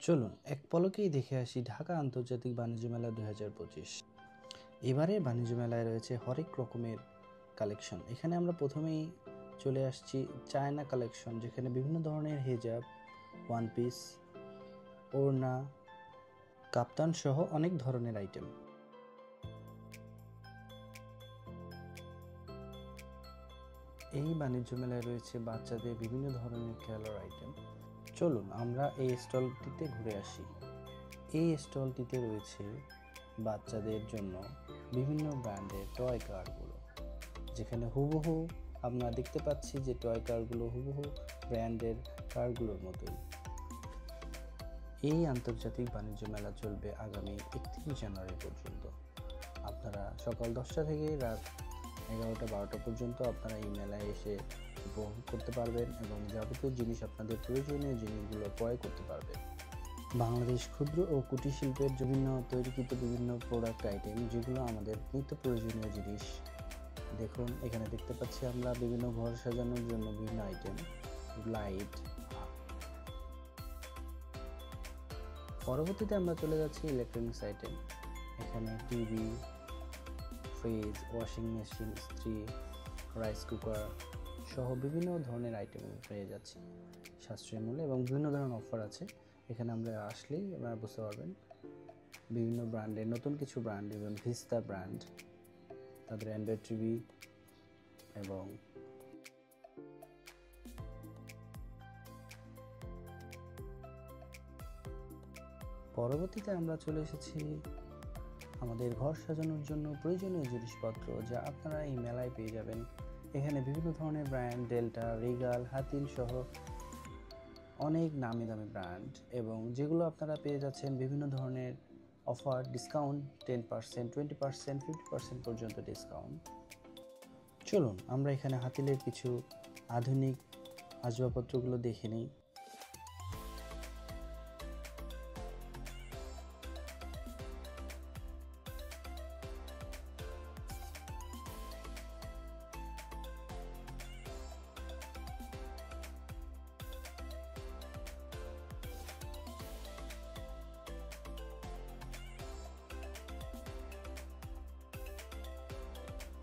চলুন এক পলকেই দেখে আসি ঢাকা আন্তর্জাতিক বাণিজ্য মেলা 2025। এবারে বাণিজ্য মেলায় রয়েছে হরেক রকমের কালেকশন। এখানে আমরা প্রথমেই চলে আসছি চায়না কালেকশন, যেখানে বিভিন্ন ধরনের হিজাব, ওয়ান পিস, ওড়না, কাপ্তান সহ অনেক ধরনের আইটেম। এই বাণিজ্য মেলায় রয়েছে বাচ্চাদের বিভিন্ন ধরনের খেলার আইটেম। চলুন আমরা এই স্টলটিতে ঘুরে আসি। এই স্টলটিতে রয়েছে বাচ্চাদের জন্য বিভিন্ন ব্র্যান্ডের টয় কারগুলো, যেখানে হুবহু আমরা দেখতে পাচ্ছি যে টয় কারগুলো হুবহু ব্র্যান্ডের কারগুলোর মতোই। এই আন্তর্জাতিক বাণিজ্য মেলা চলবে আগামী 31 জানুয়ারি পর্যন্ত। আপনারা সকাল 10টা থেকে রাত 11টা-12টা পর্যন্ত আপনারা এই মেলায় এসে উপভোগ করতে পারবেন এবং যাবতীয় জিনিস, আপনাদের প্রয়োজনীয় জিনিসগুলো ক্রয় করতে পারবেন। বাংলাদেশ ক্ষুদ্র ও কুটির শিল্পের তৈরিকৃত বিভিন্ন প্রোডাক্ট আইটেম, যেগুলো আমাদের নিত্য প্রয়োজনীয় জিনিস। দেখুন, এখানে দেখতে পাচ্ছি আমরা বিভিন্ন ঘর সাজানোর জন্য বিভিন্ন আইটেম, লাইট। পরবর্তীতে আমরা চলে যাচ্ছি ইলেকট্রনিক্স আইটেম। এখানে টিভি, ফ্রিজ, ওয়াশিং মেশিন, ইস্ত্রি, রাইস কুকার সহ বিভিন্ন ধরনের আইটেম পেয়ে যাচ্ছি সাশ্রয়ী মূল্যে, এবং বিভিন্ন ধরনের অফার আছে। এখানে আমরা আসলেই আপনারা বুঝতে পারবেন বিভিন্ন ব্র্যান্ডের নতুন কিছু ব্র্যান্ড, যেমন ভিস্তা ব্র্যান্ড, তাদের অ্যান্ড্রয়েড টিভি। এবং পরবর্তীতে আমরা চলে এসেছি আমাদের ঘর সাজানোর জন্য প্রয়োজনীয় জিনিসপত্র, যা আপনারা এই মেলায় পেয়ে যাবেন। এখানে বিভিন্ন ধরনের ব্র্যান্ড, ডেল্টা, রিগাল, হাতিল সহ অনেক নামি দামি ব্র্যান্ড, এবং যেগুলো আপনারা পেয়ে যাচ্ছেন বিভিন্ন ধরনের অফার, ডিসকাউন্ট 10%, 20%, 50% পর্যন্ত ডিসকাউন্ট। চলুন আমরা এখানে হাতিলের কিছু আধুনিক আসবাবপত্রগুলো দেখে নিই।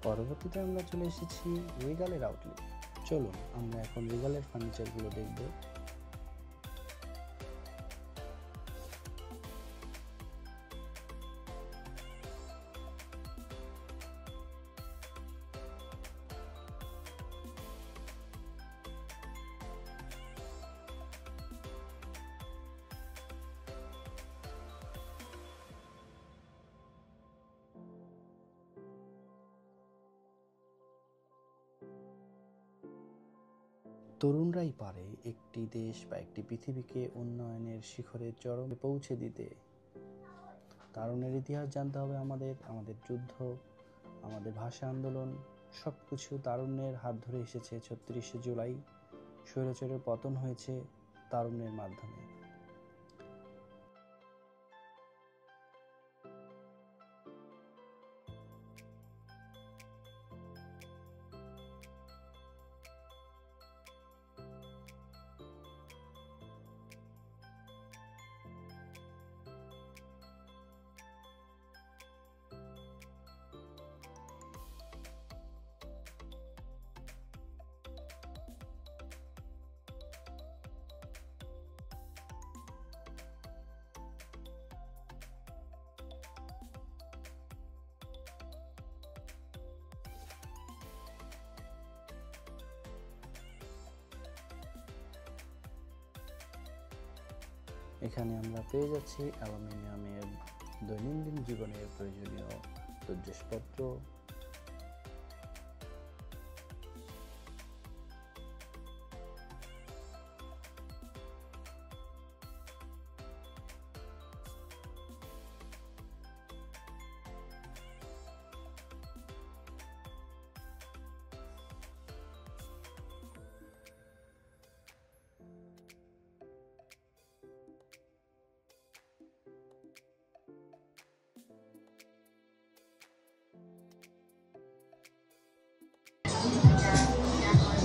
পরবর্তীতে আমরা চলে এসেছি রিগালের আউটলেট। চলুন আমরা এখন রিগালের ফার্নিচারগুলো দেখব। তরুণরাই পারে একটি দেশ বা একটি পৃথিবীকে উন্নয়নের শিখরে চরমে পৌঁছে দিতে। তারুণের ইতিহাস জানতে হবে আমাদের যুদ্ধ, আমাদের ভাষা আন্দোলন, সব কিছু তারুণ্যের হাত ধরে এসেছে। 36শে জুলাই স্বৈরাচারের পতন হয়েছে তারুণ্যের মাধ্যমে। এখানে আমরা পেয়ে যাচ্ছি অ্যালুমিনিয়ামের দৈনন্দিন জীবনের প্রয়োজনীয় জিনিসপত্র।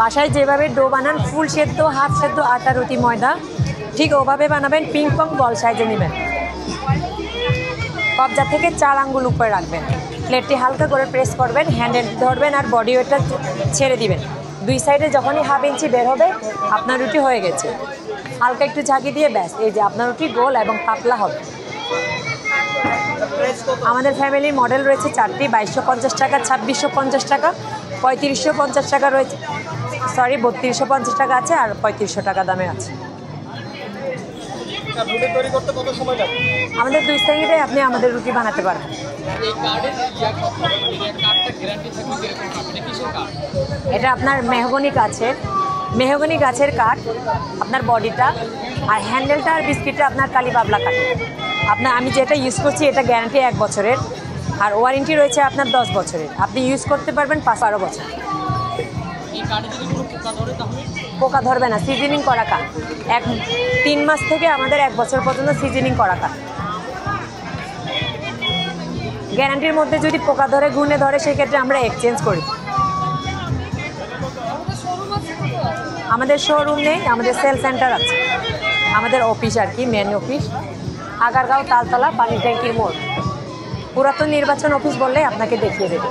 বাসায় যেভাবে ডো বানান, ফুল সেদ্ধ, হাফ সেদ্ধ আটা, রুটি, ময়দা, ঠিক ওভাবে বানাবেন, পিং পং বল সাইজে নেবেন। কবজা থেকে 4 আঙ্গুল উপরে রাখবেন। প্লেটটি হালকা করে প্রেস করবেন, হ্যান্ডেল ধরবেন আর বডি ওয়েটটা ছেড়ে দিবেন। 2 সাইডে যখনই 1/2 ইঞ্চি বের হবে আপনার রুটি হয়ে গেছে। হালকা একটু ঝাঁকি দিয়ে ব্যাস, এই যে আপনার রুটি গোল এবং পাতলা হবে। আমাদের ফ্যামিলির মডেল রয়েছে 4টি, 2250 টাকা, 2650 টাকা, 3550 টাকা রয়েছে, 3250 টাকা আছে, আর 3500 টাকা দামে আছে। আমাদের 2 সেকেন্ডে আপনি আমাদের রুটি বানাতে পারবেন। এটা আপনার মেহগনি গাছের কাঠ, আপনার বডিটা আর হ্যান্ডেলটা আর বিস্কিটটা আপনার কালী বাবলা কাঠ। আমি যেটা ইউজ করছি এটা গ্যারান্টি 1 বছরের, আর ওয়ারেন্টি রয়েছে আপনার 10 বছরের। আপনি ইউজ করতে পারবেন 5-12 বছর। পোকা ধরবে না, সিজনিং করা কাঠ। 3 মাস থেকে আমাদের 1 বছর পর্যন্ত সিজনিং করা কাঠ। গ্যারান্টির মধ্যে যদি পোকা ধরে, ঘুনে ধরে, সেক্ষেত্রে আমরা এক্সচেঞ্জ করি। আমাদের শোরুম নেই, আমাদের সেল সেন্টার আছে। আমাদের অফিস আর কি, মেন অফিস আগারগাঁও, তালতলা, পানি ট্যাঙ্কির মোড়। পুরাতন নির্বাচন অফিস বললে আপনাকে দেখিয়ে দেবে।